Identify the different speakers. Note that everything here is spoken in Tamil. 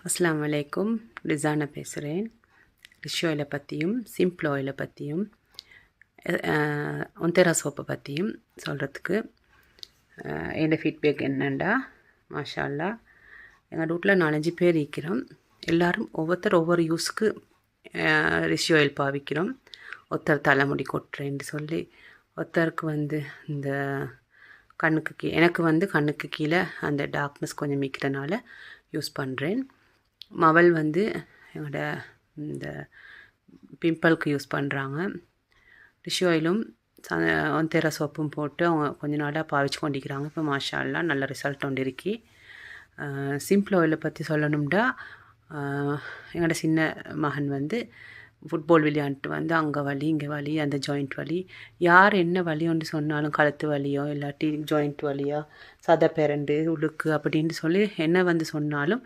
Speaker 1: அஸ்ஸலாமு அலைக்கும். ரிசானா பேசுகிறேன். ரிஷ் ஆயிலை பற்றியும் சிம்பிள் ஆயிலை பற்றியும் ஒந்தேரா சோப்பை பற்றியும் சொல்கிறதுக்கு என்னோடய ஃபீட்பேக் என்னென்னா, மாஷா அல்லாஹ் எங்கள் வீட்டில் 4-5 பேர் இருக்கிறோம். எல்லோரும் ஒவ்வொருத்தர் ஒவ்வொரு யூஸுக்கு ரிஷ் ஆயில் பாவிக்கிறோம். ஒருத்தர் தலைமுடி கொட்டுறேன்னு சொல்லி, ஒருத்தருக்கு இந்த கண்ணுக்கு எனக்கு கண்ணுக்கு கீழே அந்த டார்க்னஸ் கொஞ்சம் மிக்கிறனால யூஸ் பண்ணுறேன். மவள் என்னோட இந்த பிம்பிளுக்கு யூஸ் பண்ணுறாங்க. ரிஷ் ஆயிலும் ஒந்தேரா சோப்பும் போட்டு அவங்க கொஞ்ச நாளாக பாவிச்சு கொண்டிருக்கிறாங்க. இப்போ மாஷா அல்லாஹ் நல்ல ரிசல்ட் ஒன்று இருக்கு. சிம்பிள் ஆயிலை பற்றி சொல்லணும்னா, என்னோட சின்ன மகன் ஃபுட்பால் விளையாண்டுட்டு அங்கே வலி இங்கே வலி, அந்த ஜாயிண்ட் வலி, யார் என்ன வலி ஒன்று சொன்னாலும், கழுத்து வலியோ இல்லாட்டி ஜாயிண்ட் வலியோ சதை பெரண்டு உழுக்கு அப்படின்னு சொல்லி என்ன சொன்னாலும்